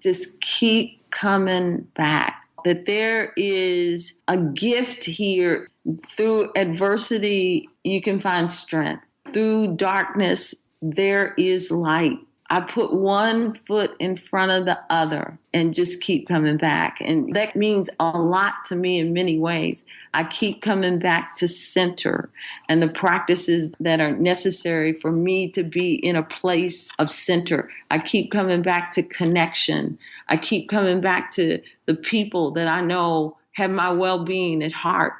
just keep coming back. That there is a gift here. Through adversity, you can find strength. Through darkness, there is light. I put one foot in front of the other and just keep coming back. And that means a lot to me in many ways. I keep coming back to center and the practices that are necessary for me to be in a place of center. I keep coming back to connection. I keep coming back to the people that I know have my well-being at heart.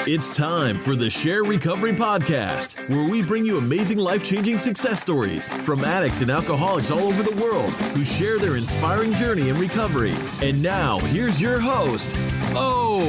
It's time for the Share Recovery Podcast, where we bring you amazing life-changing success stories from addicts and alcoholics all over the world who share their inspiring journey in recovery. And now, here's your host, O.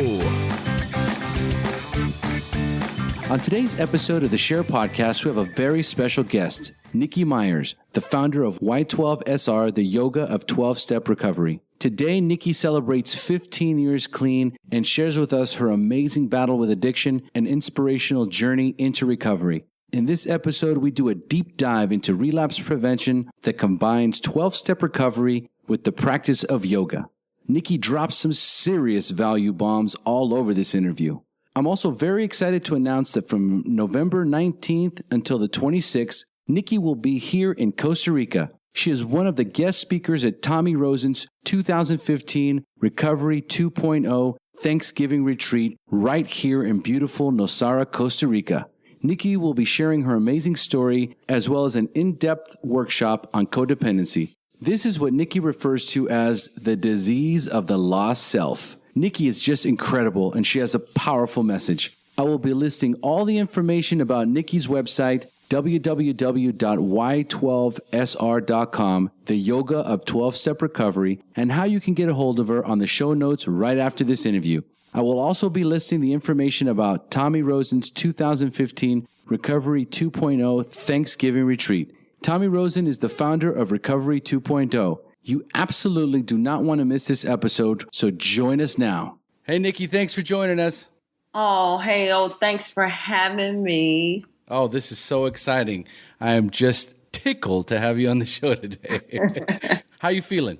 On today's episode of the Share Podcast, we have a very special guest, Nikki Myers, the founder of Y12SR, the Yoga of 12-Step Recovery. Today, Nikki celebrates 15 years clean and shares with us her amazing battle with addiction and inspirational journey into recovery. In this episode, we do a deep dive into relapse prevention that combines 12-step recovery with the practice of yoga. Nikki drops some serious value bombs all over this interview. I'm also very excited to announce that from November 19th until the 26th, Nikki will be here in Costa Rica. She is one of the guest speakers at Tommy Rosen's 2015 Recovery 2.0 Thanksgiving Retreat right here in beautiful Nosara, Costa Rica. Nikki will be sharing her amazing story as well as an in-depth workshop on codependency. This is what Nikki refers to as the disease of the lost self. Nikki is just incredible and she has a powerful message. I will be listing all the information about Nikki's website, www.y12sr.com, the Yoga of 12-Step Recovery, and how you can get a hold of her on the show notes right after this interview. I will also be listing the information about Tommy Rosen's 2015 Recovery 2.0 Thanksgiving Retreat. Tommy Rosen is the founder of Recovery 2.0. You absolutely do not want to miss this episode, so join us now. Hey, Nikki, thanks for joining us. Oh, hey, thanks for having me. Oh, this is so exciting. I am just tickled to have you on the show today. How you feeling?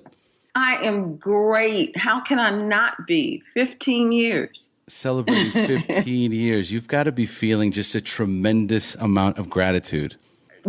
I am great. How can I not be? 15 years. Celebrating 15 years. You've got to be feeling just a tremendous amount of gratitude.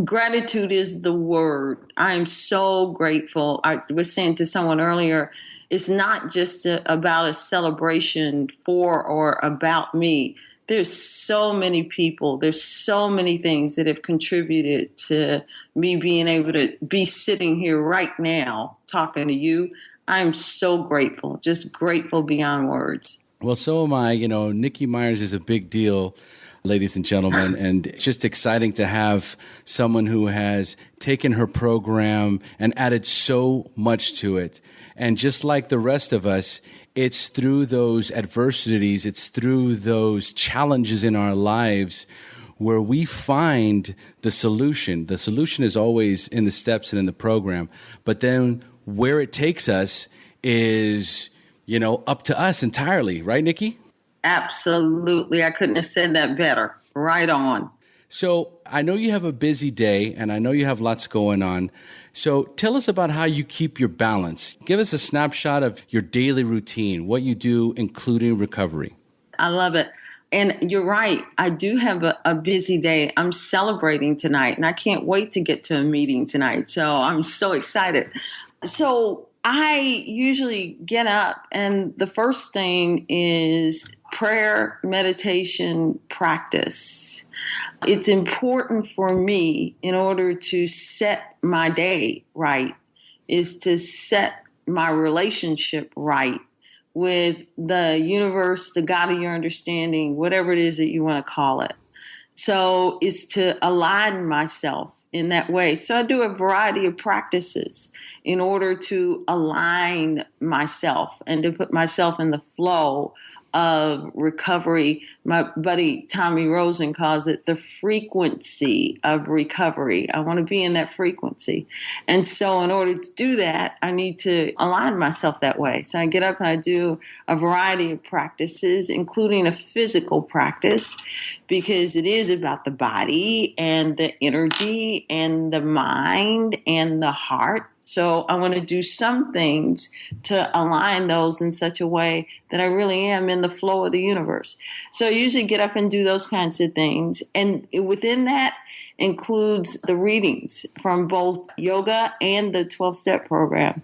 Gratitude is the word. I am so grateful. I was saying to someone earlier, it's not just about a celebration for or about me. There's so many people, there's so many things that have contributed to me being able to be sitting here right now talking to you. I'm so grateful, just grateful beyond words. Well, so am I. You know, Nikki Myers is a big deal, ladies and gentlemen, and it's just exciting to have someone who has taken her program and added so much to it. And just like the rest of us, it's through those adversities, it's through those challenges in our lives where we find the solution. The solution is always in the steps and in the program, but then where it takes us is, you know, up to us entirely. Right, Nikki? Absolutely. I couldn't have said that better. Right on. So I know you have a busy day and I know you have lots going on. So tell us about how you keep your balance. Give us a snapshot of your daily routine, what you do, including recovery. I love it. And you're right. I do have a busy day. I'm celebrating tonight and I can't wait to get to a meeting tonight. So I'm so excited. So I usually get up and the first thing is prayer, meditation, practice. It's important for me in order to set my day right, is to set my relationship right with the universe, the God of your understanding, whatever it is that you want to call it. So it's to align myself in that way. So I do a variety of practices in order to align myself and to put myself in the flow of recovery, My buddy Tommy Rosen calls it the frequency of recovery. I want to be in that frequency. And so in order to do that, I need to align myself that way. So I get up and I do a variety of practices, including a physical practice, because it is about the body and the energy and the mind and the heart. So I want to do some things to align those in such a way that I really am in the flow of the universe. So I usually get up and do those kinds of things. And within that includes the readings from both yoga and the 12-step program.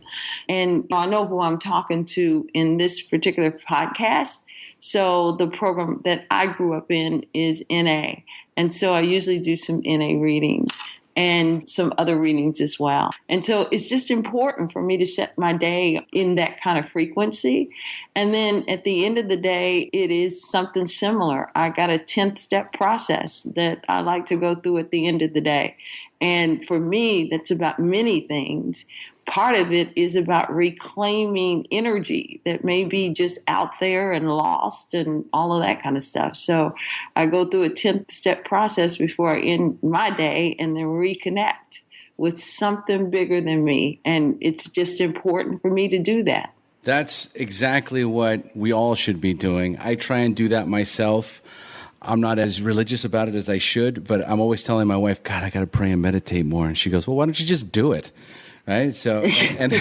And I know who I'm talking to in this particular podcast. So the program that I grew up in is NA. And so I usually do some NA readings and some other readings as well. And so it's just important for me to set my day in that kind of frequency. And then at the end of the day, it is something similar. I got a 10th step process that I like to go through at the end of the day. And for me, that's about many things. Part of it is about reclaiming energy that may be just out there and lost and all of that kind of stuff. So I go through a 10th step process before I end my day and then reconnect with something bigger than me. And it's just important for me to do that. That's exactly what we all should be doing. I try and do that myself. I'm not as religious about it as I should, but I'm always telling my wife, God, I got to pray and meditate more. And she goes, well, why don't you just do it? Right? So, and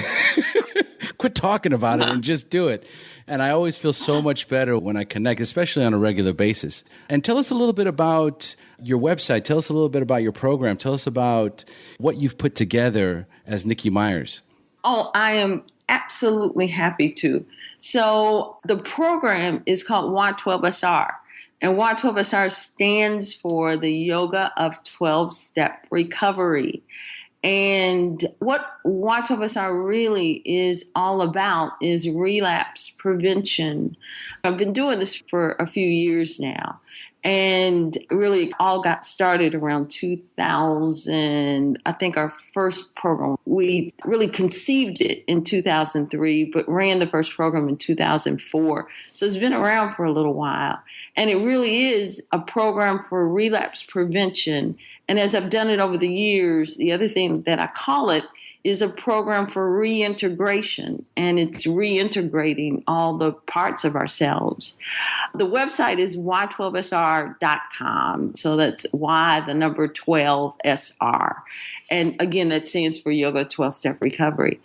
quit talking about it and just do it. And I always feel so much better when I connect, especially on a regular basis. And tell us a little bit about your website. Tell us a little bit about your program. Tell us about what you've put together as Nikki Myers. Oh, I am absolutely happy to. So the program is called Y12SR. And Y12SR stands for the Yoga of 12-Step Recovery. And what Y12SR really is all about is relapse prevention. I've been doing this for a few years now. And really all got started around 2000. I think our first program, we really conceived it in 2003, but ran the first program in 2004. So it's been around for a little while. And it really is a program for relapse prevention. And as I've done it over the years, the other thing that I call it is a program for reintegration, and it's reintegrating all the parts of ourselves. The website is y12sr.com. So that's Y, the number 12SR. And again, that stands for Yoga 12-Step Recovery.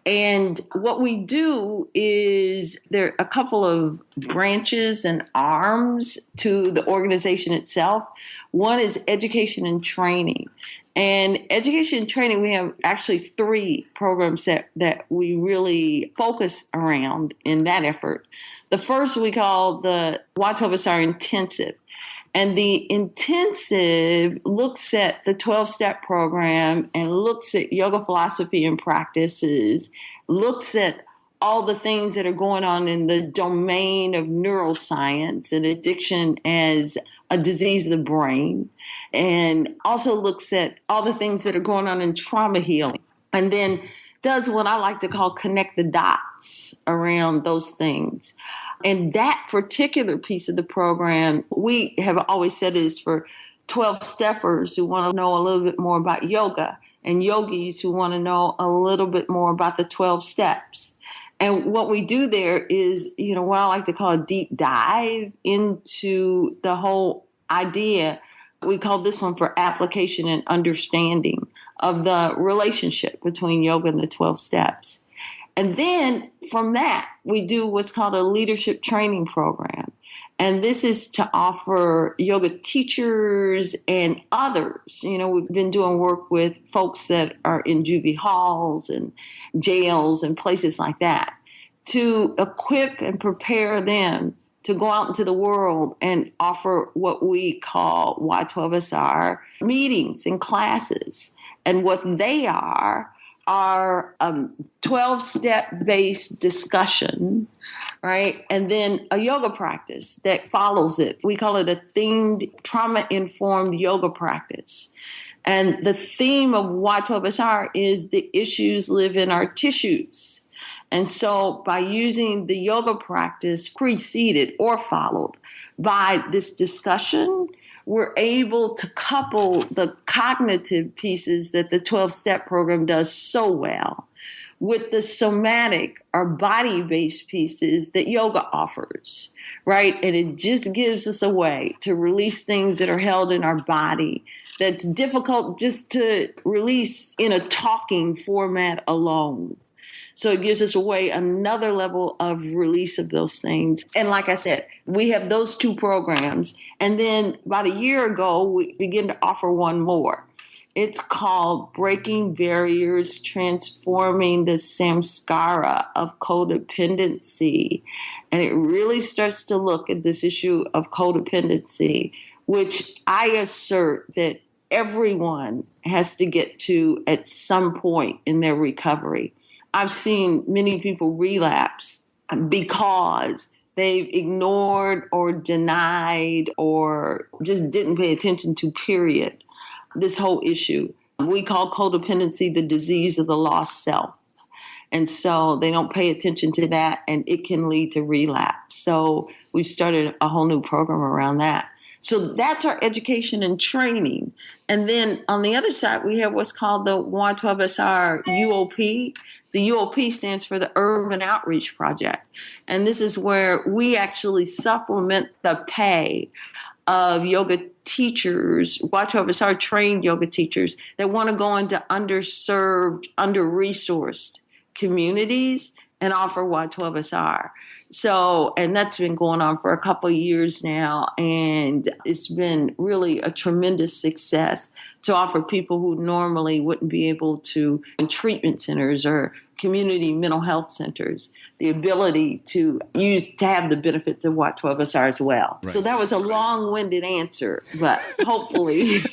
And what we do is there are a couple of branches and arms to the organization itself. One is education and training. And education and training, we have actually 3 programs that we really focus around in that effort. The first we call the Y12SR Intensive. And the intensive looks at the 12-step program and looks at yoga philosophy and practices, looks at all the things that are going on in the domain of neuroscience and addiction as a disease of the brain, and also looks at all the things that are going on in trauma healing, and then does what I like to call connect the dots around those things. And that particular piece of the program, we have always said is for 12-steppers who want to know a little bit more about yoga and yogis who want to know a little bit more about the 12 steps. And what we do there is, what I like to call a deep dive into the whole idea. We call this one for application and understanding of the relationship between yoga and the 12 steps. And then from that, we do what's called a leadership training program. And this is to offer yoga teachers and others. We've been doing work with folks that are in juvie halls and jails and places like that to equip and prepare them to go out into the world and offer what we call Y12SR meetings and classes. And what they are 12-step based discussion, right? And then a yoga practice that follows it. We call it a themed trauma-informed yoga practice. And the theme of Y12SR is the issues live in our tissues. And so by using the yoga practice preceded or followed by this discussion, we're able to couple the cognitive pieces that the 12-step program does so well with the somatic or body-based pieces that yoga offers, right? And it just gives us a way to release things that are held in our body that's difficult just to release in a talking format alone. So it gives us another level of release of those things. And like I said, we have those two programs. And then about a year ago, we began to offer one more. It's called Breaking Barriers, Transforming the Samskara of Codependency. And it really starts to look at this issue of codependency, which I assert that everyone has to get to at some point in their recovery. I've seen many people relapse because they've ignored or denied or just didn't pay attention to, period, this whole issue. We call codependency the disease of the lost self. And so they don't pay attention to that, and it can lead to relapse. So we've started a whole new program around that. So that's our education and training. And then on the other side, we have what's called the Y12SR UOP. The UOP stands for the Urban Outreach Project. And this is where we actually supplement the pay of yoga teachers, Y12SR trained yoga teachers that want to go into underserved, under-resourced communities and offer Y12SR. So, and that's been going on for a couple of years now, and it's been really a tremendous success to offer people who normally wouldn't be able to in treatment centers or community mental health centers the ability to have the benefits of Y12SR as well. Right. So that was a long-winded answer, but hopefully.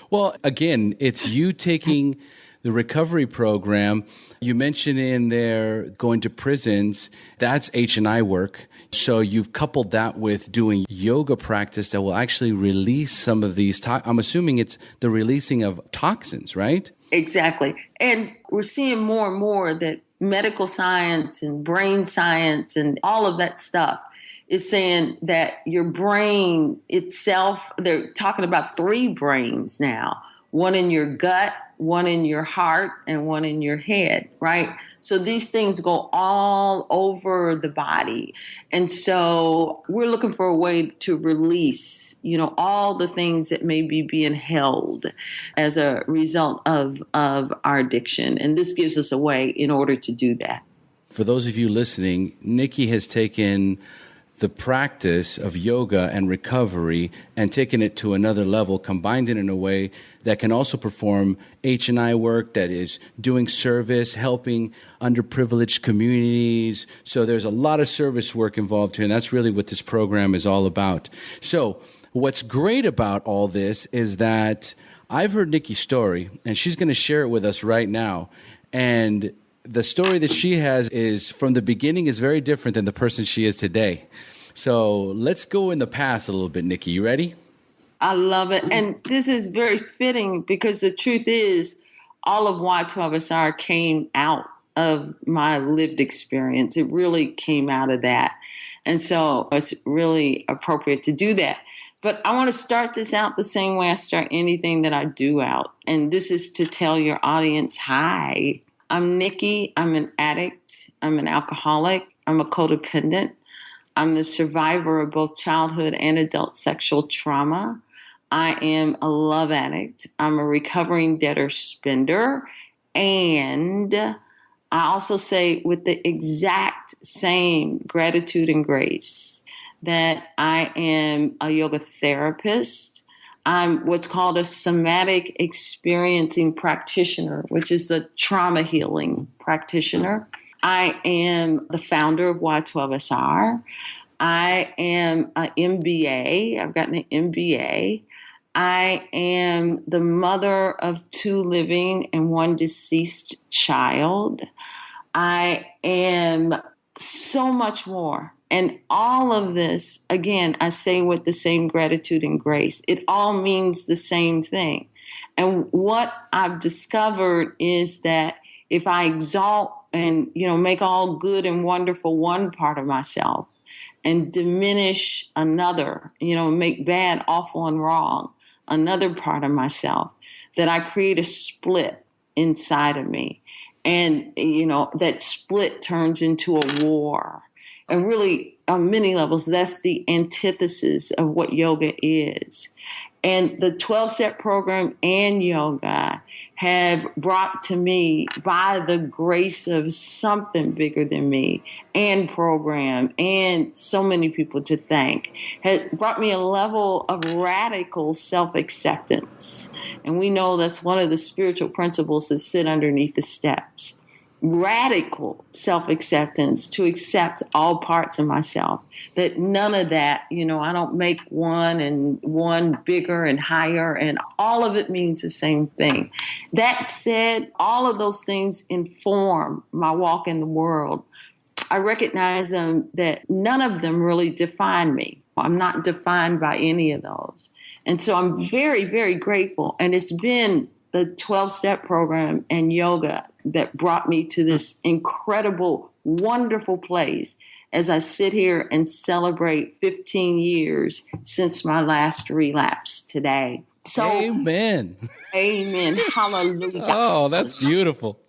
Well, again, it's you taking the recovery program. You mentioned in there going to prisons. That's H&I work. So you've coupled that with doing yoga practice that will actually release some of these. I'm assuming it's the releasing of toxins, right? Exactly. And we're seeing more and more that medical science and brain science and all of that stuff is saying that your brain itself, they're talking about 3 brains now, one in your gut, one in your heart, and one in your head, right? So these things go all over the body. And so we're looking for a way to release, all the things that may be being held as a result of our addiction. And this gives us a way in order to do that. For those of you listening, Nikki has taken the practice of yoga and recovery and taken it to another level, combined it in a way that can also perform H&I work, that is doing service, helping underprivileged communities. So there's a lot of service work involved here, and that's really what this program is all about. So what's great about all this is that I've heard Nikki's story, and she's going to share it with us right now. And the story that she has is from the beginning is very different than the person she is today. So let's go in the past a little bit, Nikki. You ready? I love it. And this is very fitting because the truth is all of Y12SR came out of my lived experience. It really came out of that. And so it's really appropriate to do that. But I want to start this out the same way I start anything that I do out. And this is to tell your audience, hi, I'm Nikki. I'm an addict. I'm an alcoholic. I'm a codependent. I'm the survivor of both childhood and adult sexual trauma. I am a love addict. I'm a recovering debtor spender. And I also say with the exact same gratitude and grace that I am a yoga therapist. I'm what's called a somatic experiencing practitioner, which is the trauma healing practitioner. I am the founder of Y12SR. I am an MBA. I've gotten an MBA. I am the mother of 2 living and 1 deceased child. I am so much more. And all of this, again, I say with the same gratitude and grace. It all means the same thing. And what I've discovered is that if I exalt and, make all good and wonderful one part of myself, and diminish another, make bad, awful, and wrong, another part of myself, that I create a split inside of me. And, that split turns into a war. And really, on many levels, that's the antithesis of what yoga is. And the 12-step program and yoga have brought to me, by the grace of something bigger than me, and program, and so many people to thank, has brought me a level of radical self-acceptance. And we know that's one of the spiritual principles that sit underneath the steps. Radical self-acceptance, to accept all parts of myself, that none of that, I don't make one bigger and higher, and all of it means the same thing. That said, all of those things inform my walk in the world. I recognize them, that none of them really define me. I'm not defined by any of those. And so I'm very, very grateful. And it's been the 12-step program and yoga that brought me to this incredible, wonderful place as I sit here and celebrate 15 years since my last relapse today. So, amen. Amen. Hallelujah. Oh, that's beautiful.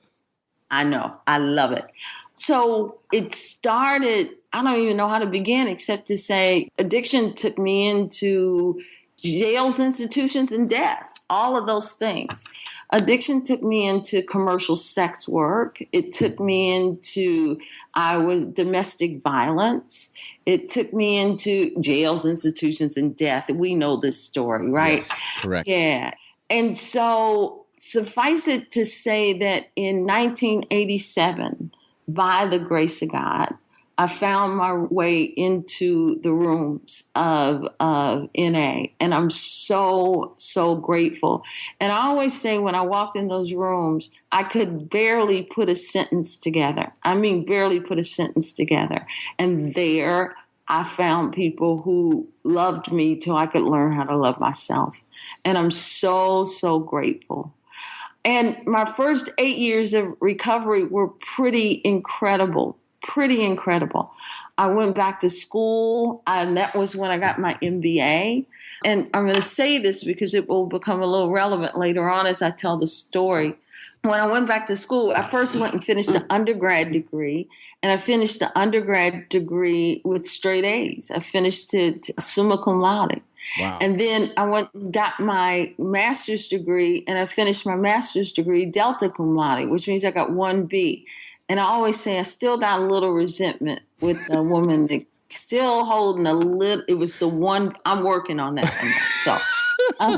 I know. I love it. So it started, I don't even know how to begin except to say addiction took me into jails, institutions, and death. All of those things. Addiction took me into commercial sex work. It took me into domestic violence. It took me into jails, institutions, and death. We know this story, right? Yes, correct. Yeah. And so suffice it to say that in 1987, by the grace of God, I found my way into the rooms of NA, and I'm so, so grateful. And I always say when I walked in those rooms, I could barely put a sentence together. I mean, barely put a sentence together. And there I found people who loved me till I could learn how to love myself. And I'm so, so grateful. And my first 8 years of recovery were pretty incredible. I went back to school, and that was when I got my MBA. And I'm going to say this because it will become a little relevant later on as I tell the story. When I went back to school, I first went and finished the undergrad degree, and I finished the undergrad degree with straight A's. I finished it summa cum laude. Wow. And then I went and got my master's degree, and I finished my master's degree delta cum laude, which means I got 1B. And I always say I still got a little resentment with the woman that still holding a little. It was the one. I'm working on that one. So I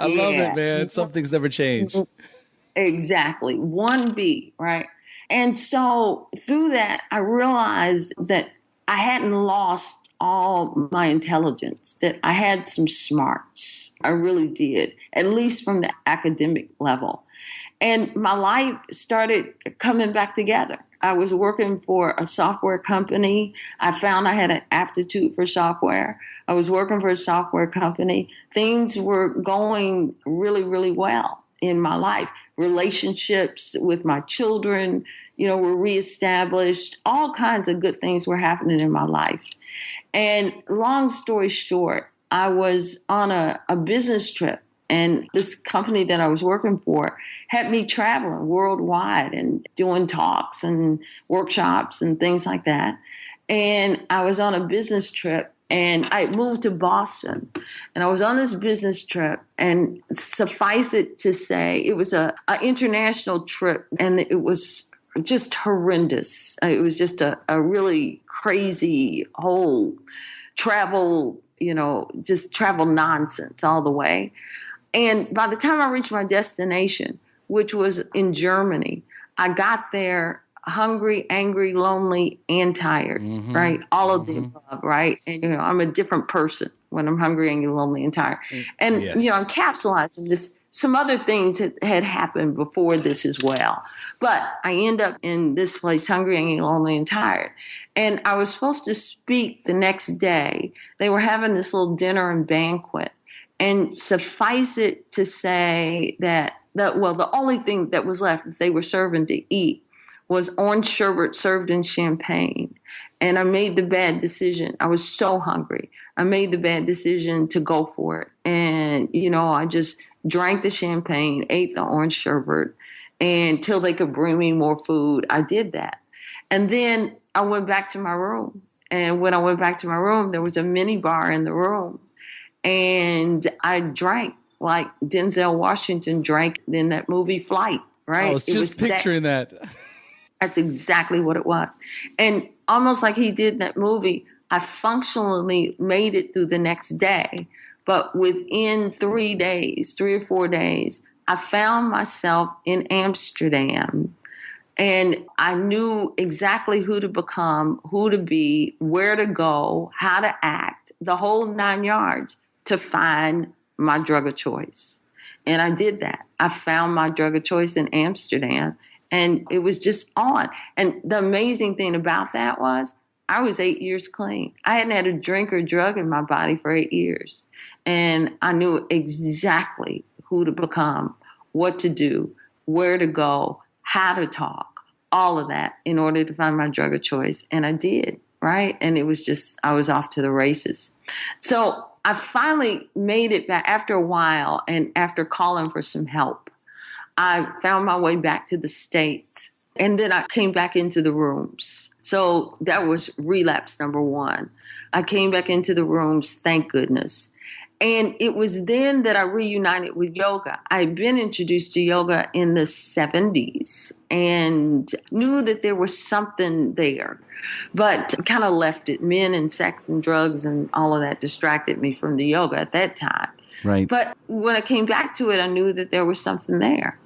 love it, man. Some things never change. Exactly. 1B, right? And so through that, I realized that I hadn't lost all my intelligence, that I had some smarts. I really did, at least from the academic level. And my life started coming back together. I was working for a software company. I found I had an aptitude for software. I was working for a software company. Things were going really, really well in my life. Relationships with my children, were reestablished. All kinds of good things were happening in my life. And long story short, I was on a business trip. And this company that I was working for had me traveling worldwide and doing talks and workshops and things like that. And I was on a business trip, and I moved to Boston. And I was on this business trip, and suffice it to say, it was an international trip, and it was just horrendous. It was just a really crazy whole travel, just travel nonsense all the way. And by the time I reached my destination, which was in Germany, I got there hungry, angry, lonely, and tired, right? All of the above, right? And, I'm a different person when I'm hungry, angry, lonely, and tired. And, I'm capsulizing this. Some other things had happened before this as well. But I end up in this place, hungry, angry, lonely, and tired. And I was supposed to speak the next day. They were having this little dinner and banquet. And suffice it to say that the only thing that was left that they were serving to eat was orange sherbet served in champagne. And I made the bad decision. I was so hungry. I made the bad decision to go for it. And, I just drank the champagne, ate the orange sherbet, and until they could bring me more food, I did that. And then I went back to my room. And when I went back to my room, there was a mini bar in the room. And I drank like Denzel Washington drank in that movie Flight, right? I was just picturing that. That's exactly what it was. And almost like he did in that movie, I functionally made it through the next day. But within 3 days, 3 or 4 days, I found myself in Amsterdam. And I knew exactly who to become, who to be, where to go, how to act, the whole 9 yards to find my drug of choice. And I did that. I found my drug of choice in Amsterdam, and it was just on. And the amazing thing about that was I was 8 years clean. I hadn't had a drink or drug in my body for 8 years. And I knew exactly who to become, what to do, where to go, how to talk, all of that in order to find my drug of choice. And I did, right? And it was just, I was off to the races. So I finally made it back after a while, and after calling for some help, I found my way back to the States. And then I came back into the rooms. So that was relapse number 1. I came back into the rooms, thank goodness. And it was then that I reunited with yoga. I had been introduced to yoga in the 70s and knew that there was something there, but kind of left it. Men and sex and drugs and all of that distracted me from the yoga at that time. Right. But when I came back to it, I knew that there was something there.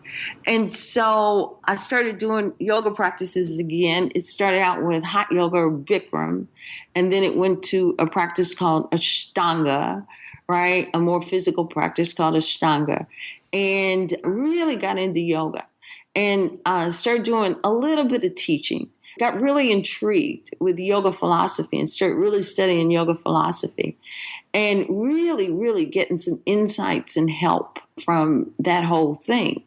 And so I started doing yoga practices again. It started out with hot yoga or Bikram, and then it went to a practice called Ashtanga, right? A more physical practice called Ashtanga, and really got into yoga and started doing a little bit of teaching. Got really intrigued with yoga philosophy and started really studying yoga philosophy and really, really getting some insights and help from that whole thing.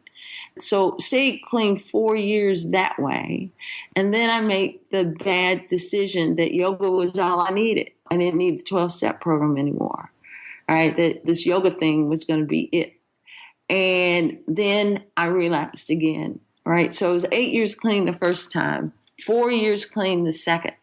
So stayed clean 4 years that way. And then I made the bad decision that yoga was all I needed. I didn't need the 12-step program anymore. All right, that this yoga thing was going to be it. And then I relapsed again, right? So it was 8 years clean the first time, 4 years clean the second,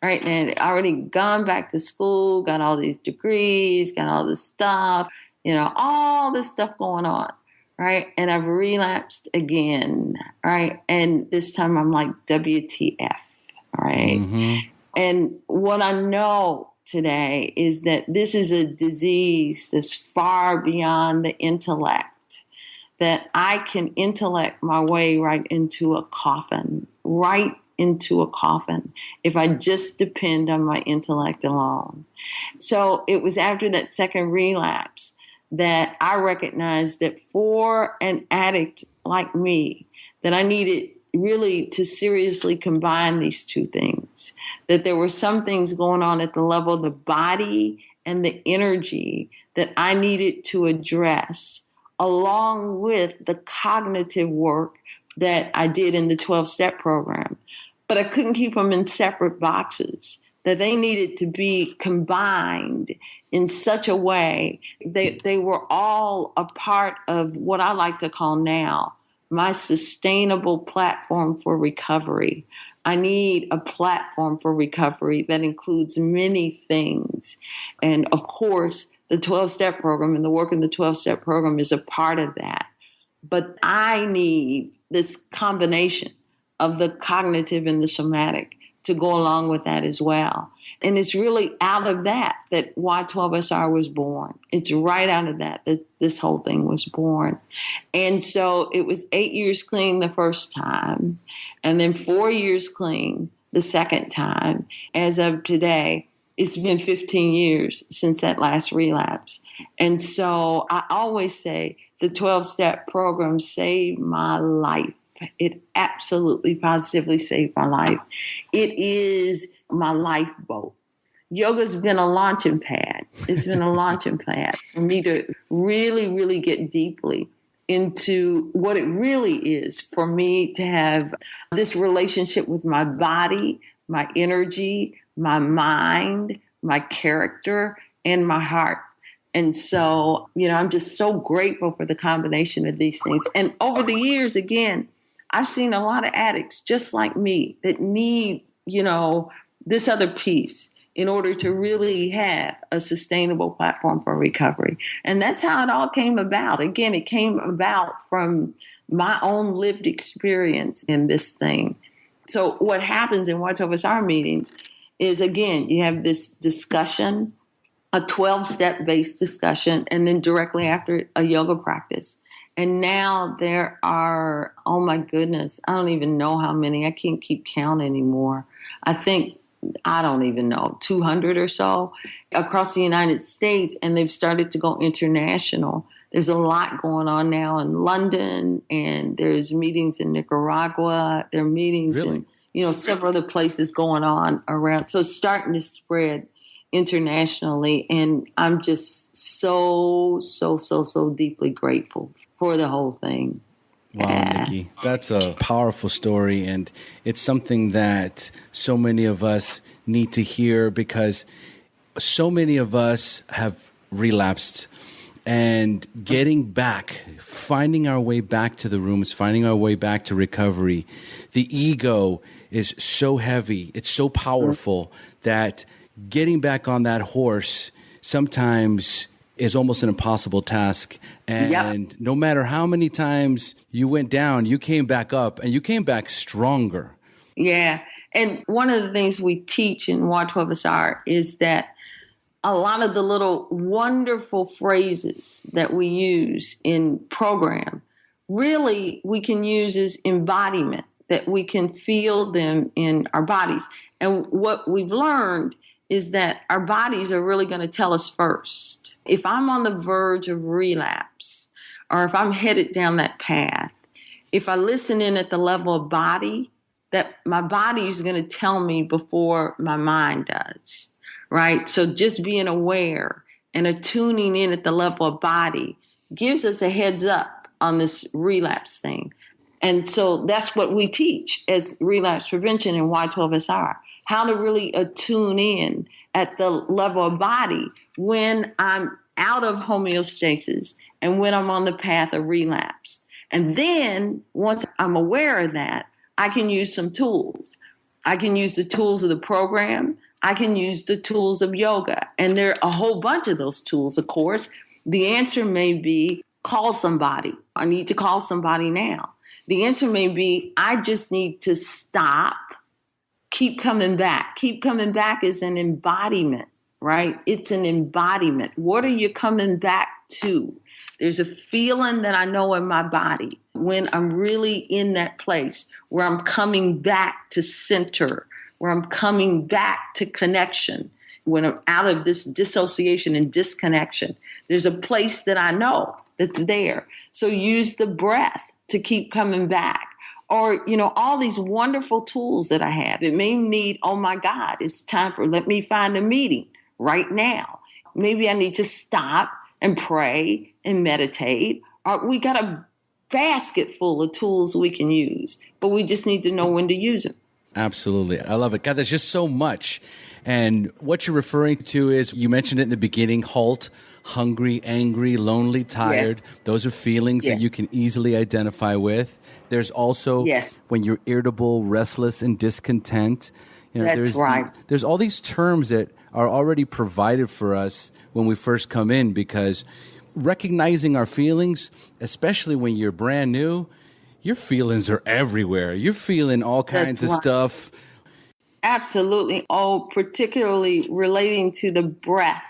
right? And I'd already gone back to school, got all these degrees, got all this stuff, all this stuff going on, right? And I've relapsed again, right? And this time I'm like, WTF, right? Mm-hmm. And what I know today is that this is a disease that's far beyond the intellect, that I can intellect my way right into a coffin if I just depend on my intellect alone. So it was after that second relapse that I recognized that for an addict like me, that I needed really to seriously combine these two things, that there were some things going on at the level of the body and the energy that I needed to address, along with the cognitive work that I did in the 12-step program. But I couldn't keep them in separate boxes, that they needed to be combined in such a way that they were all a part of what I like to call now my sustainable platform for recovery. I need a platform for recovery that includes many things. And of course, the 12-step program and the work in the 12-step program is a part of that. But I need this combination of the cognitive and the somatic to go along with that as well. And it's really out of that Y12SR was born. It's right out of that this whole thing was born. And so it was 8 years clean the first time, and then 4 years clean the second time. As of today, it's been 15 years since that last relapse. And so I always say the 12-step program saved my life. It absolutely, positively saved my life. It is my lifeboat. Yoga's been a launching pad. It's been a launching pad for me to really, really get deeply into what it really is for me to have this relationship with my body, my energy, my mind, my character, and my heart. And so, I'm just so grateful for the combination of these things. And over the years, again, I've seen a lot of addicts just like me that need, this other piece in order to really have a sustainable platform for recovery. And that's how it all came about. Again, it came about from my own lived experience in this thing. So what happens in Y12SR meetings is, again, you have this discussion, a 12-step based discussion, and then directly after a yoga practice. And now there are, oh my goodness, I don't even know how many. I can't keep count anymore. I don't even know, 200 or so across the United States, and they've started to go international. There's a lot going on now in London, and there's meetings in Nicaragua. There are meetings in, several other places going on around. So it's starting to spread internationally, and I'm just so deeply grateful for the whole thing. Wow, Nikki, that's a powerful story, and it's something that so many of us need to hear because so many of us have relapsed, and getting back, finding our way back to the rooms, finding our way back to recovery, the ego is so heavy, it's so powerful that getting back on that horse sometimes is almost an impossible task. And no matter how many times you went down, you came back up, and you came back stronger. Yeah. And one of the things we teach in Y12SR is that a lot of the little wonderful phrases that we use in program, really we can use as embodiment, that we can feel them in our bodies. And what we've learned is that our bodies are really going to tell us first. If I'm on the verge of relapse, or if I'm headed down that path, if I listen in at the level of body, that my body is going to tell me before my mind does, right? So just being aware and attuning in at the level of body gives us a heads up on this relapse thing. And so that's what we teach as relapse prevention in Y12SR, how to really attune in at the level of body when I'm out of homeostasis and when I'm on the path of relapse. And then once I'm aware of that, I can use some tools. I can use the tools of the program. I can use the tools of yoga. And there are a whole bunch of those tools, of course. The answer may be call somebody. I need to call somebody now. The answer may be I just need to stop. Keep coming back. Keep coming back is an embodiment, right? It's an embodiment. What are you coming back to? There's a feeling that I know in my body when I'm really in that place where I'm coming back to center, where I'm coming back to connection, when I'm out of this dissociation and disconnection. There's a place that I know that's there. So use the breath to keep coming back. Or, all these wonderful tools that I have. It may need, oh my God, it's time let me find a meeting right now. Maybe I need to stop and pray and meditate. Or we got a basket full of tools we can use, but we just need to know when to use them. Absolutely. I love it. God, there's just so much. And what you're referring to is, you mentioned it in the beginning, halt, hungry, angry, lonely, tired. Yes. Those are feelings that you can easily identify with. There's also when you're irritable, restless, and discontent. That's right. There's all these terms that are already provided for us when we first come in, because recognizing our feelings, especially when you're brand new, your feelings are everywhere. You're feeling all kinds of stuff. Absolutely. Oh, particularly relating to the breath.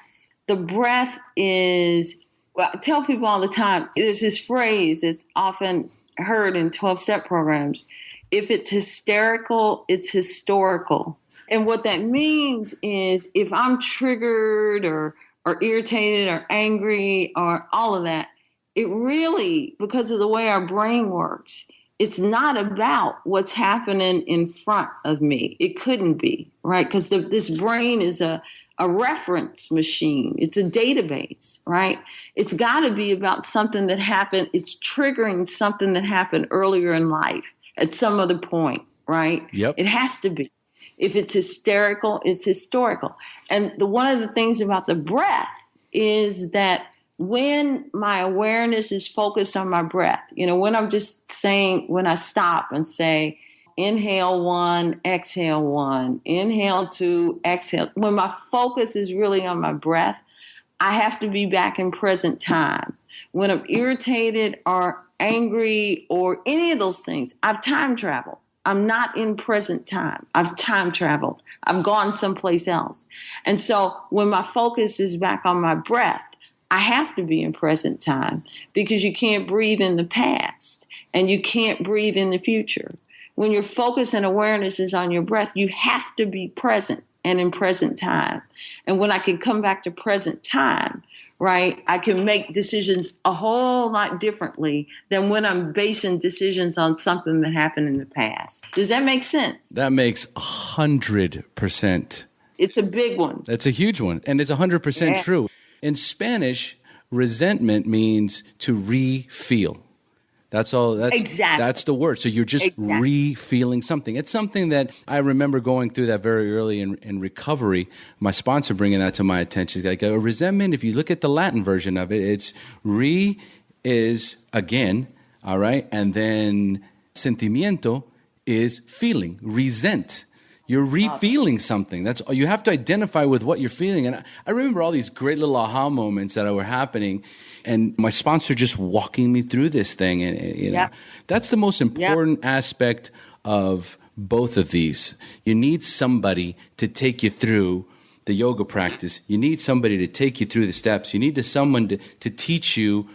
The breath is, I tell people all the time, there's this phrase that's often heard in 12-step programs. If it's hysterical, it's historical. And what that means is if I'm triggered or irritated or angry or all of that, it really, because of the way our brain works, it's not about what's happening in front of me. It couldn't be, right? Because this brain is a a reference machine. It's a database, right? It's got to be about something that happened. It's triggering something that happened earlier in life at some other point, right? Yep. It has to be. If it's hysterical, it's historical. And one of the things about the breath is that when my awareness is focused on my breath, when I'm just saying, when I stop and say, inhale 1, exhale 1, inhale 2, exhale. When my focus is really on my breath, I have to be back in present time. When I'm irritated or angry or any of those things, I've time traveled. I'm not in present time. I've time traveled. I've gone someplace else. And so when my focus is back on my breath, I have to be in present time because you can't breathe in the past and you can't breathe in the future. When your focus and awareness is on your breath, you have to be present and in present time. And when I can come back to present time, right, I can make decisions a whole lot differently than when I'm basing decisions on something that happened in the past. Does that make sense? That makes 100%. It's a big one. That's a huge one. And it's 100% true. In Spanish, resentment means to re-feel. That's all. Exactly. That's the word. So you're just re-feeling something. It's something that I remember going through that very early in recovery. My sponsor bringing that to my attention. Like a resentment, if you look at the Latin version of it, it's re is again, all right? And then sentimiento is feeling, resent. You're re-feeling something. That's you have to identify with what you're feeling. And I remember all these great little aha moments that were happening, and my sponsor just walking me through this thing. And that's the most important aspect of both of these. You need somebody to take you through the yoga practice. You need somebody to take you through the steps. You need someone to teach you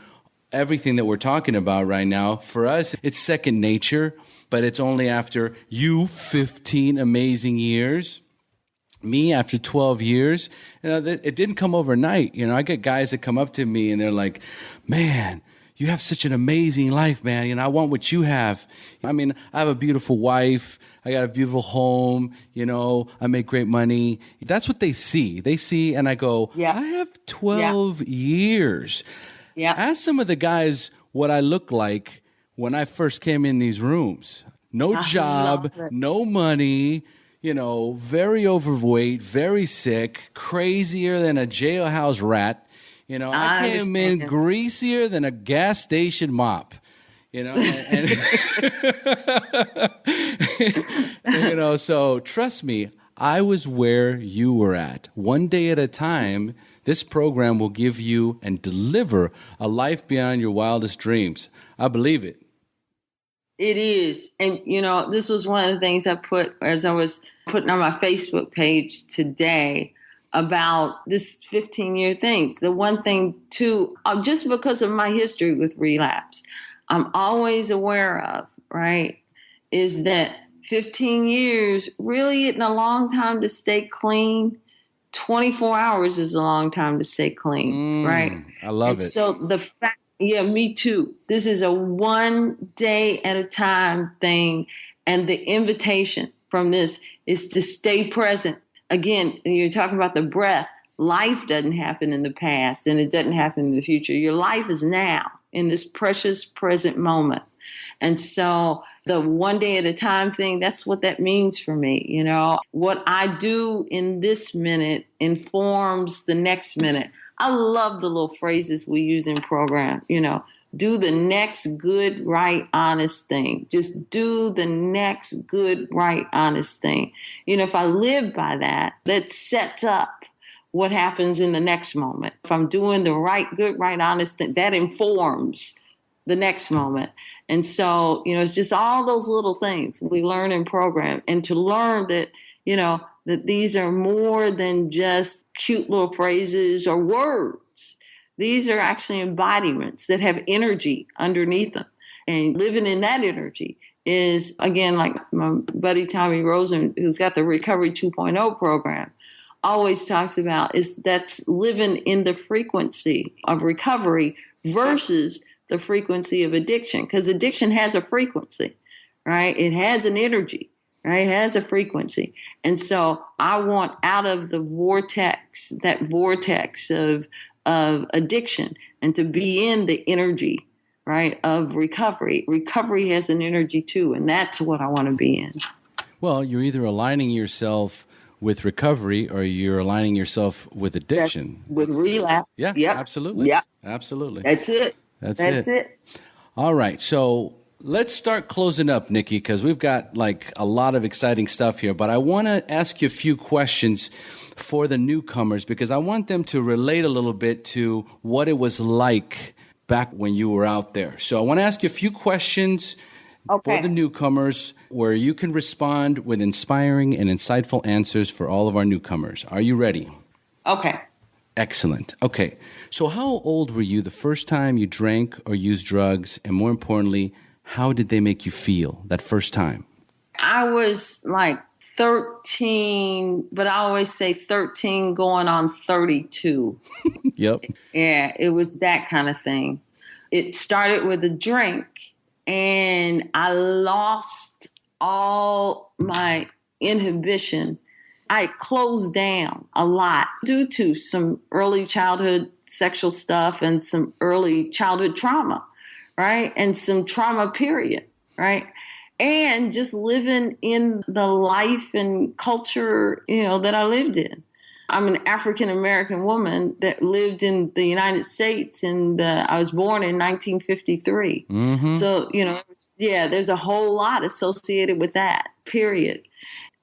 everything that we're talking about right now. For us, it's second nature. But it's only after you 15 amazing years, me after 12 years. It didn't come overnight. I get guys that come up to me and they're like, man, you have such an amazing life, man. I want what you have. I mean, I have a beautiful wife. I got a beautiful home. I make great money. That's what they see. They see, and I go, I have 12 years. Yeah. Ask some of the guys what I look like when I first came in these rooms. No job, no money, very overweight, very sick, crazier than a jailhouse rat. I came in greasier than a gas station mop. And so trust me, I was where you were at. One day at a time, this program will give you and deliver a life beyond your wildest dreams. I believe it. It is. And, this was one of the things I put as I was putting on my Facebook page today about this 15-year thing. The one thing, too, just because of my history with relapse, I'm always aware of, right, is that 15 years really isn't a long time to stay clean. 24 hours is a long time to stay clean, right? I love it. So the fact, me too. This is a one day at a time thing. And the invitation from this is to stay present. Again, you're talking about the breath. Life doesn't happen in the past and it doesn't happen in the future. Your life is now in this precious present moment. And so the one day at a time thing, that's what that means for me. What I do in this minute informs the next minute. I love the little phrases we use in program, do the next good, right, honest thing. Just do the next good, right, honest thing. If I live by that, that sets up what happens in the next moment. If I'm doing the right, good, right, honest thing, that informs the next moment. And so, it's just all those little things we learn in program, and to learn that, that these are more than just cute little phrases or words. These are actually embodiments that have energy underneath them. And living in that energy is, again, like my buddy Tommy Rosen, who's got the Recovery 2.0 program, always talks about, is that's living in the frequency of recovery versus the frequency of addiction. Because addiction has a frequency, right? It has an energy. right? It has a frequency. And so I want out of the vortex, that vortex of addiction, and to be in the energy, right, of recovery. Recovery has an energy too, and that's what I want to be in. Well, you're either aligning yourself with recovery or you're aligning yourself with addiction. With relapse. Yeah, yep. Absolutely. Yep. Absolutely. That's it. That's it. All right. So let's start closing up, Nikki, because we've got like a lot of exciting stuff here. But I want to ask you a few questions for the newcomers because I want them to relate a little bit to what it was like back when you were out there. So I want to ask you a few questions for the newcomers where you can respond with inspiring and insightful answers for all of our newcomers. Are you ready? Okay. Excellent. Okay. So how old were you the first time you drank or used drugs? And more importantly, how did they make you feel that first time? I was like 13, but I always say 13 going on 32. Yep. Yeah, it was that kind of thing. It started with a drink, and I lost all my inhibition. I closed down a lot due to some early childhood sexual stuff and some early childhood trauma, right? And some trauma period, right? And just living in the life and culture, that I lived in. I'm an African-American woman that lived in the United States, and I was born in 1953. Mm-hmm. So, there's a whole lot associated with that, period.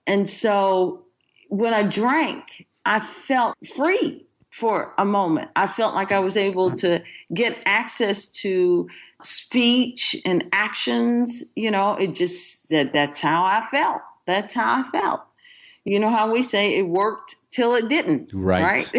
And so when I drank, I felt free for a moment. I felt like I was able to get access to speech and actions. It just said that's how I felt. That's how I felt. You know how we say it worked till it didn't. Right?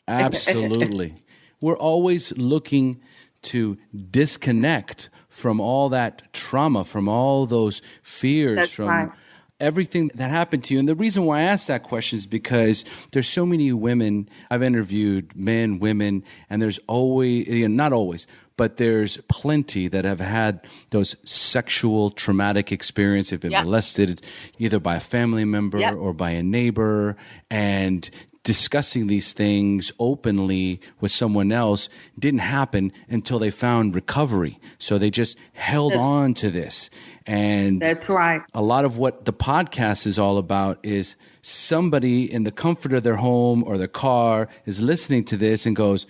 Absolutely. We're always looking to disconnect from all that trauma, from all those fears, that's from right. everything that happened to you. And the reason why I asked that question is because there's so many women. I've interviewed men, women, and there's always, not always, but there's plenty that have had those sexual traumatic experiences, have been molested either by a family member or by a neighbor, and discussing these things openly with someone else didn't happen until they found recovery. So they just held on to this. And that's right. A lot of what the podcast is all about is somebody in the comfort of their home or their car is listening to this and goes,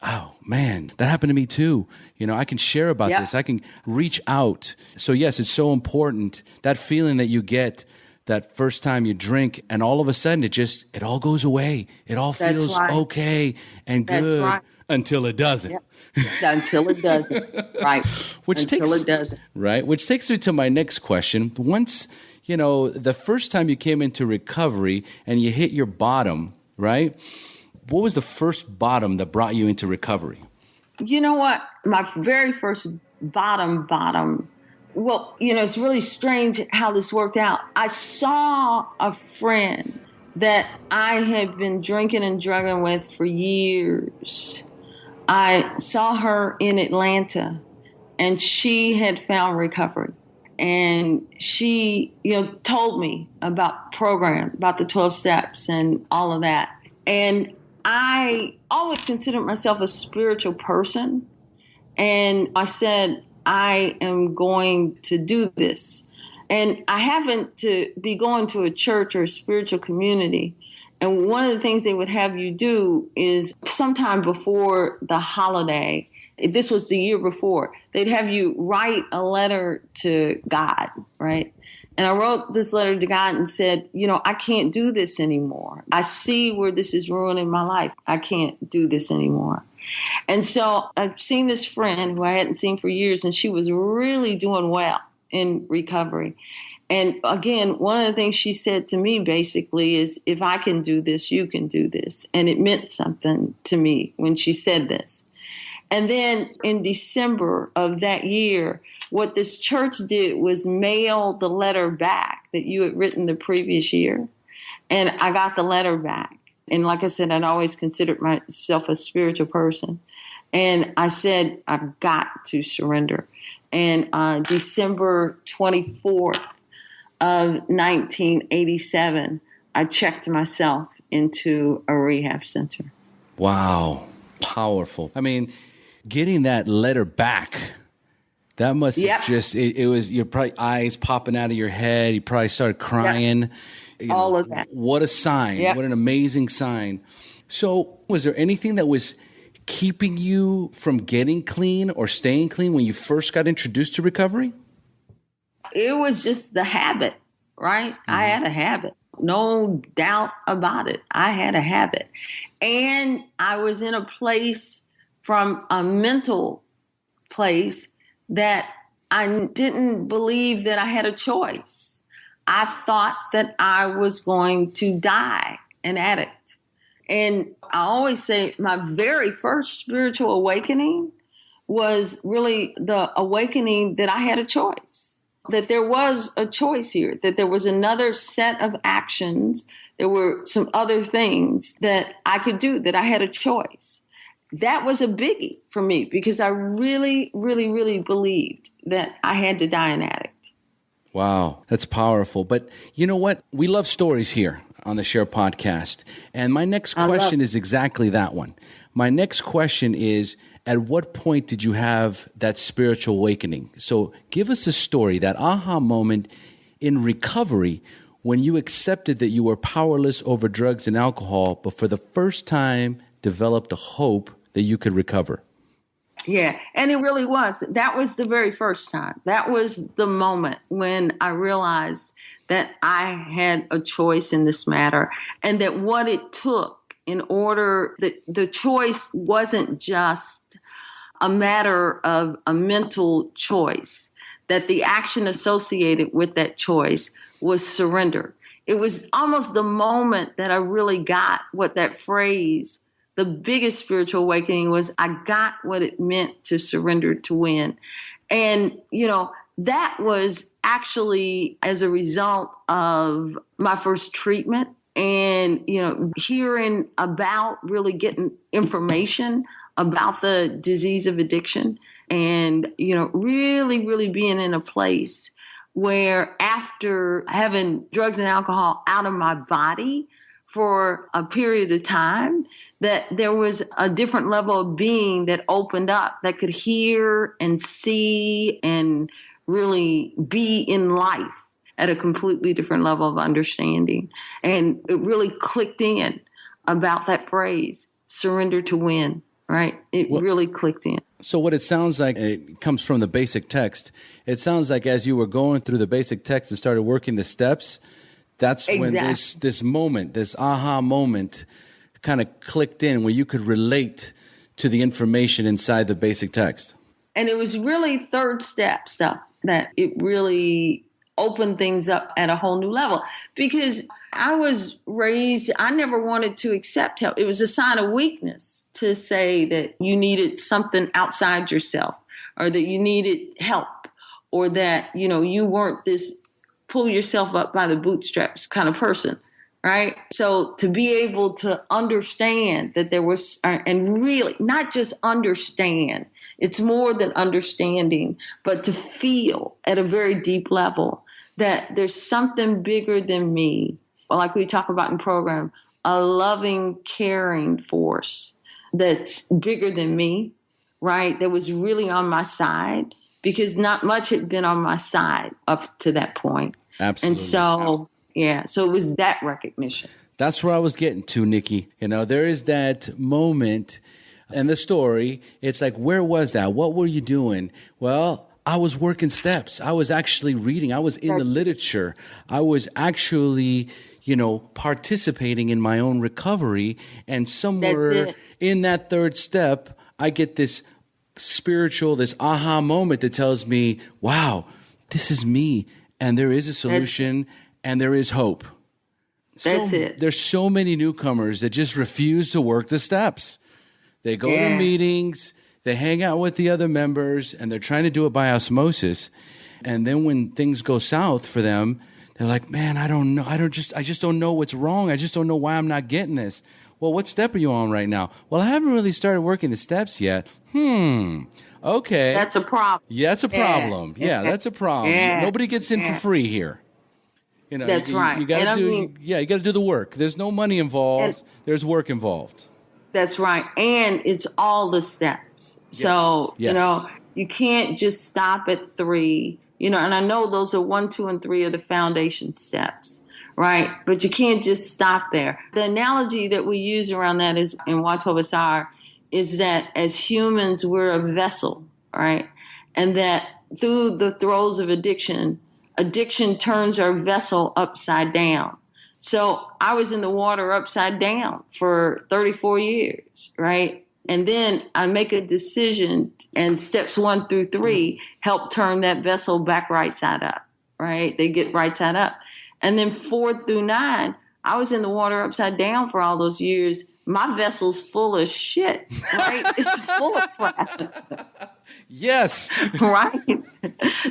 oh, man, that happened to me too. I can share about this. I can reach out. So, yes, it's so important, that feeling that you get that first time you drink, and all of a sudden it all goes away. It all feels okay and good until it doesn't. Yep. Until it doesn't. Right. Which takes me to my next question. Once, the first time you came into recovery and you hit your bottom, right? What was the first bottom that brought you into recovery? You know what? My very first bottom, well, it's really strange how this worked out. I saw a friend that I had been drinking and drugging with for years. I saw her in Atlanta, and she had found recovery. And she, told me about program, about the 12 steps and all of that. And I always considered myself a spiritual person. And I said, I am going to do this. And I happened to be going to a church or a spiritual community. And one of the things they would have you do is sometime before the holiday, this was the year before, they'd have you write a letter to God, right? And I wrote this letter to God and said, I can't do this anymore. I see where this is ruining my life. I can't do this anymore. And so I've seen this friend who I hadn't seen for years, and she was really doing well in recovery. And again, one of the things she said to me basically is, if I can do this, you can do this. And it meant something to me when she said this. And then in December of that year, what this church did was mail the letter back that you had written the previous year. And I got the letter back. And like I said, I'd always considered myself a spiritual person. And I said, I've got to surrender. And December 24th of 1987, I checked myself into a rehab center. Wow. Powerful. I mean, getting that letter back, that must have just, it was your probably eyes popping out of your head. You probably started crying. Yep. All of that. What a sign. Yep. What an amazing sign. So was there anything that was keeping you from getting clean or staying clean when you first got introduced to recovery? It was just the habit, right? Mm-hmm. I had a habit. No doubt about it. I had a habit. And I was in a place, from a mental place, that I didn't believe that I had a choice. I thought that I was going to die an addict. And I always say my very first spiritual awakening was really the awakening that I had a choice, that there was a choice here, that there was another set of actions. There were some other things that I could do, that I had a choice. That was a biggie for me because I really, really, really believed that I had to die an addict. Wow, that's powerful. But you know what? We love stories here on the Share Podcast. And my next question is exactly that one. My next question is, at what point did you have that spiritual awakening? So give us a story, that aha moment in recovery when you accepted that you were powerless over drugs and alcohol, but for the first time developed the hope that you could recover. Yeah, and it really was. That was the very first time. That was the moment when I realized that I had a choice in this matter, and that what it took in order, that the choice wasn't just a matter of a mental choice, that the action associated with that choice was surrender. It was almost the moment that I really got what that phrase, the biggest spiritual awakening, was. I got what it meant to surrender to win. And, you know, that was actually as a result of my first treatment and, you know, hearing about, really getting information about the disease of addiction and, you know, really, really being in a place where after having drugs and alcohol out of my body for a period of time, that there was a different level of being that opened up, that could hear and see and really be in life at a completely different level of understanding. And it really clicked in about that phrase, surrender to win, right? It really clicked in. So what it sounds like, it comes from the basic text. It sounds like as you were going through the basic text and started working the steps, that's when this moment, this aha moment, kind of clicked in where you could relate to the information inside the basic text. And it was really third step stuff that it really opened things up at a whole new level, because I was raised, I never wanted to accept help. It was a sign of weakness to say that you needed something outside yourself, or that you needed help, or that, you know, you weren't this pull yourself up by the bootstraps kind of person. Right. So to be able to understand that there was, and really not just understand, it's more than understanding, but to feel at a very deep level that there's something bigger than me, like we talk about in program, a loving, caring force that's bigger than me, right? That was really on my side, because not much had been on my side up to that point. Absolutely. And so, yeah, so it was that recognition. That's where I was getting to, Nikki. You know, there is that moment in the story. It's like, where was that? What were you doing? Well, I was working steps. I was actually reading. I was in the literature. I was actually, you know, participating in my own recovery. And somewhere in that third step, I get this spiritual, this aha moment that tells me, wow, this is me. And there is a solution. And there is hope. That's it. There's so many newcomers that just refuse to work the steps. They go to meetings, they hang out with the other members, and they're trying to do it by osmosis. And then when things go south for them, they're like, man, I don't know. I just don't know what's wrong. I just don't know why I'm not getting this. Well, what step are you on right now? Well, I haven't really started working the steps yet. Okay. That's a problem. Yeah, that's a problem. Yeah, that's a problem. Yeah. Nobody gets in for free here. That's right. You got to do. You got to do the work. There's no money involved. There's work involved. That's right. And it's all the steps. Yes. So, Yes. you can't just stop at 3, and I know those are 1, 2, and 3 are the foundation steps, right? But you can't just stop there. The analogy that we use around that is in Y12SR is that as humans, we're a vessel, right? And that through the throes of addiction turns our vessel upside down. So I was in the water upside down for 34 years, right? And then I make a decision, and steps 1 through 3 help turn that vessel back right side up, right? They get right side up. And then 4 through 9, I was in the water upside down for all those years. My vessel's full of shit, right? It's full of crap. Yes. Right?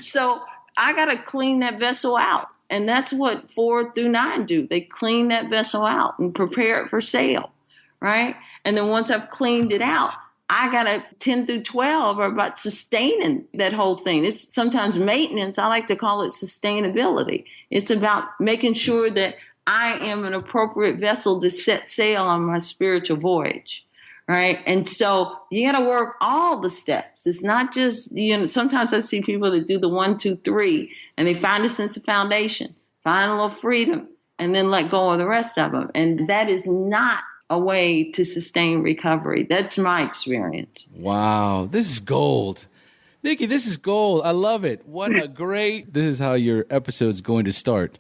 So I got to clean that vessel out. And that's what 4 through 9 do. They clean that vessel out and prepare it for sale, right? And then once I've cleaned it out, I got to 10 through 12 are about sustaining that whole thing. It's sometimes maintenance. I like to call it sustainability. It's about making sure that I am an appropriate vessel to set sail on my spiritual voyage, right? And so you got to work all the steps. It's not just, sometimes I see people that do the 1, 2, 3, and they find a sense of foundation, find a little freedom, and then let go of the rest of them. And that is not a way to sustain recovery. That's my experience. Wow. This is gold. Nikki, this is gold. I love it. What a great, this is how your episode's going to start.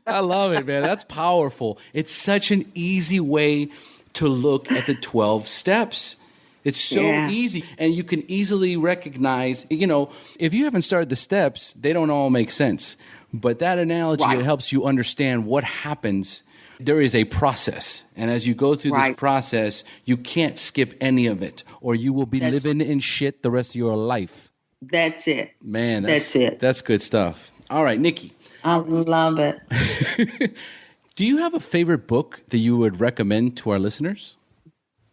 I love it, man. That's powerful. It's such an easy way to look at the 12 steps. It's so easy. And you can easily recognize, if you haven't started the steps, they don't all make sense. But that analogy helps you understand what happens. There is a process. And as you go through this process, you can't skip any of it, or you will be living in shit the rest of your life. That's it. Man, that's it. That's good stuff. All right, Nikki. I love it. Do you have a favorite book that you would recommend to our listeners?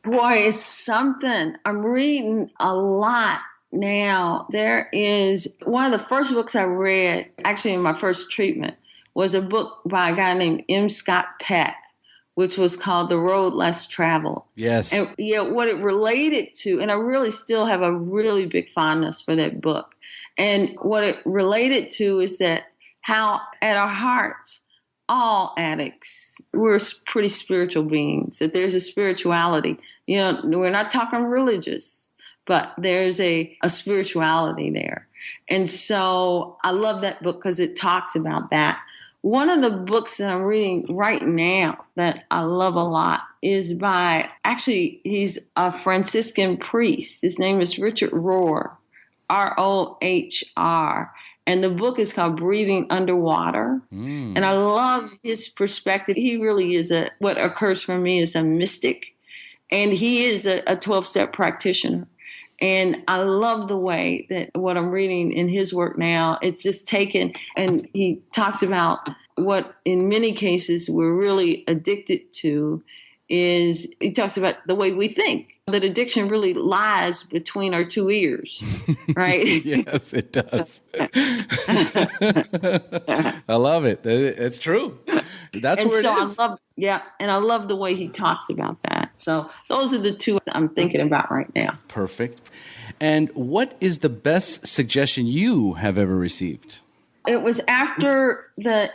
Boy, it's something. I'm reading a lot now. There is one of the first books I read, actually in my first treatment, was a book by a guy named M. Scott Peck, which was called The Road Less Traveled. Yes. And what it related to, and I really still have a really big fondness for that book. And what it related to is that how at our hearts, all addicts, we're pretty spiritual beings, that there's a spirituality. We're not talking religious, but there's a spirituality there. And so I love that book because it talks about that. One of the books that I'm reading right now that I love a lot is he's a Franciscan priest. His name is Richard Rohr, R-O-H-R. And the book is called Breathing Underwater. And I love his perspective. He really is what occurs for me is a mystic. And he is a 12-step practitioner. And I love the way that what I'm reading in his work now, it's just taken, and he talks about what in many cases we're really addicted to he talks about the way we think, that addiction really lies between our 2 ears, right? Yes, it does. I love it. It's true. That's where it is. And I love the way he talks about that. So those are the 2 I'm thinking about right now. Perfect. And what is the best suggestion you have ever received? It was after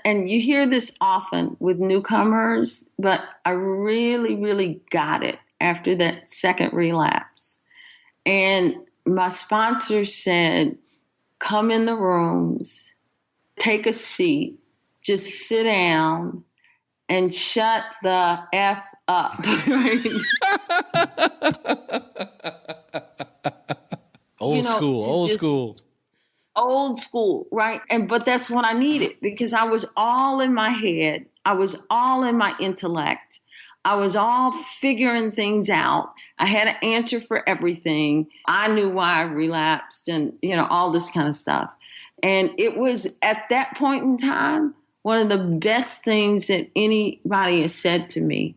and you hear this often with newcomers, but I really, really got it after that second relapse. And my sponsor said, come in the rooms, take a seat, just sit down and shut the F up. Old school. Old school, right? But that's what I needed because I was all in my head. I was all in my intellect. I was all figuring things out. I had an answer for everything. I knew why I relapsed and, all this kind of stuff. And it was at that point in time, one of the best things that anybody has said to me.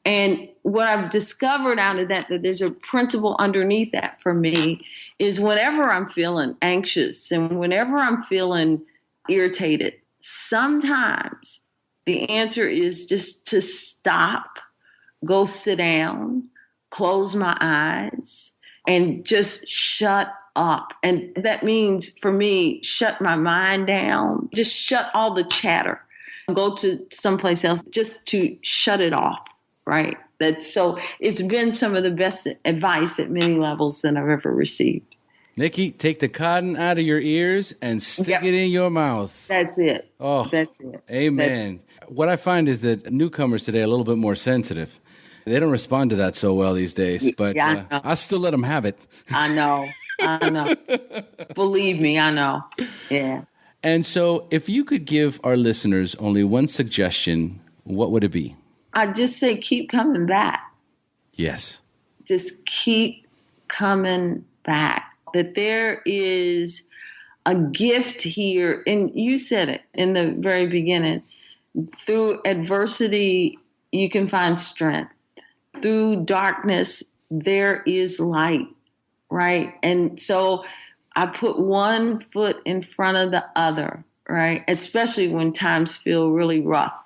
And what I've discovered out of that there's a principle underneath that for me is whenever I'm feeling anxious and whenever I'm feeling irritated, sometimes the answer is just to stop, go sit down, close my eyes, and just shut up. And that means for me, shut my mind down, just shut all the chatter, go to someplace else just to shut it off, right? So it's been some of the best advice at many levels that I've ever received. Nikki, take the cotton out of your ears and stick it in your mouth. That's it. Oh, that's it. Amen. What I find is that newcomers today are a little bit more sensitive. They don't respond to that so well these days, but I still let them have it. I know. Believe me, I know. Yeah. And so if you could give our listeners only one suggestion, what would it be? I'd just say keep coming back. Yes. Just keep coming back. That there is a gift here, and you said it in the very beginning, through adversity, you can find strength. Through darkness, there is light, right? And so I put one foot in front of the other, right? Especially when times feel really rough,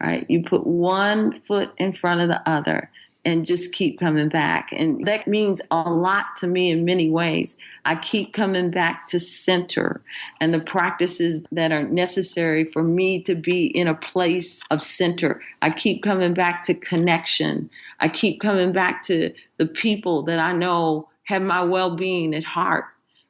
right? You put one foot in front of the other and just keep coming back. And that means a lot to me in many ways. I keep coming back to center and the practices that are necessary for me to be in a place of center. I keep coming back to connection. I keep coming back to the people that I know have my well-being at heart,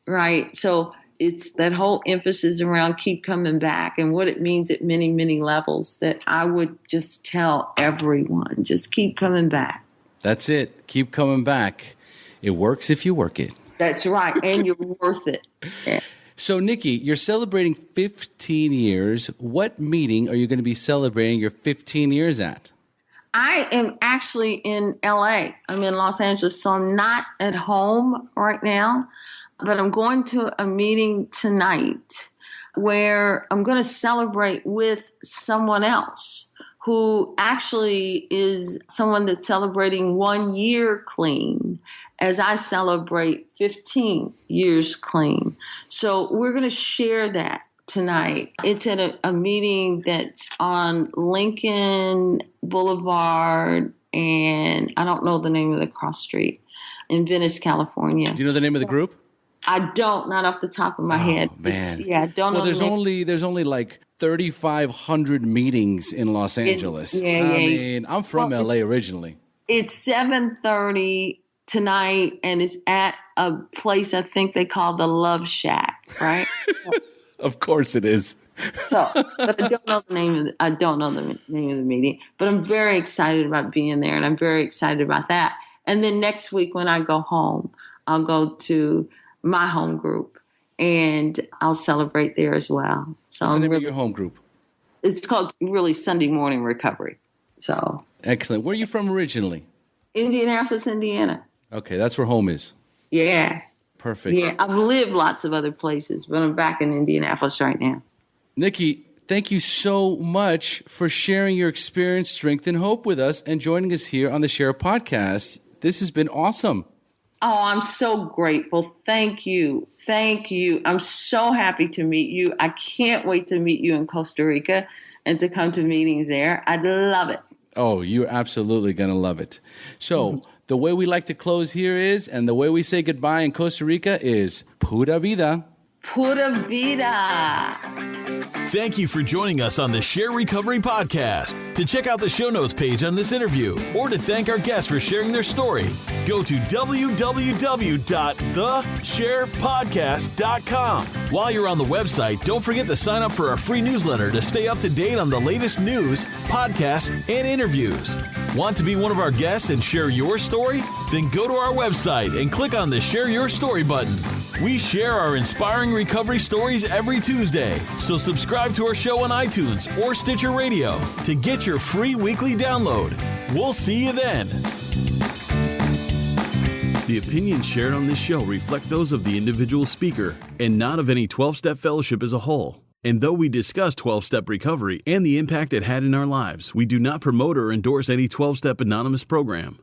right? So it's that whole emphasis around keep coming back and what it means at many, many levels that I would just tell everyone, just keep coming back. That's it. Keep coming back. It works if you work it. That's right. And you're worth it. Yeah. So, Nikki, you're celebrating 15 years. What meeting are you going to be celebrating your 15 years at? I am actually in LA. I'm in Los Angeles, so I'm not at home right now. But I'm going to a meeting tonight where I'm going to celebrate with someone else who actually is someone that's celebrating 1 year clean as I celebrate 15 years clean. So we're going to share that tonight. It's at a meeting that's on Lincoln Boulevard, and I don't know the name of the cross street, in Venice, California. Do you know the name of the group? I don't, not off the top of my head. Man. I don't know. There's only like 3,500 meetings in Los Angeles. I mean, I'm from LA originally. It's 7:30 tonight, and it's at a place I think they call the Love Shack, right? Of course it is. So, but I don't know the name of the meeting. But I'm very excited about being there, and I'm very excited about that. And then next week when I go home, I'll go to my home group, and I'll celebrate there as well. So what's the name of your home group? It's called really Sunday Morning Recovery. So excellent. Where are you from originally? Indianapolis, Indiana. Okay, that's where home is. Yeah. Perfect. Yeah, I've lived lots of other places, but I'm back in Indianapolis right now. Nikki, thank you so much for sharing your experience, strength, and hope with us and joining us here on the Share podcast. This has been awesome. Oh, I'm so grateful. Thank you. Thank you. I'm so happy to meet you. I can't wait to meet you in Costa Rica and to come to meetings there. I'd love it. Oh, you're absolutely going to love it. So the way we like to close here is, and the way we say goodbye in Costa Rica is pura vida. Pura vida. Thank you for joining us on the Share Recovery Podcast. To check out the show notes page on this interview or to thank our guests for sharing their story, go to www.thesharepodcast.com. While you're on the website, don't forget to sign up for our free newsletter to stay up to date on the latest news, podcasts, and interviews. Want to be one of our guests and share your story? Then go to our website and click on the Share Your Story button. We share our inspiring recovery stories every Tuesday, so subscribe to our show on iTunes or Stitcher Radio to get your free weekly download. We'll see you then. The opinions shared on this show reflect those of the individual speaker and not of any 12-Step Fellowship as a whole. And though we discuss 12-Step recovery and the impact it had in our lives, we do not promote or endorse any 12-Step Anonymous program.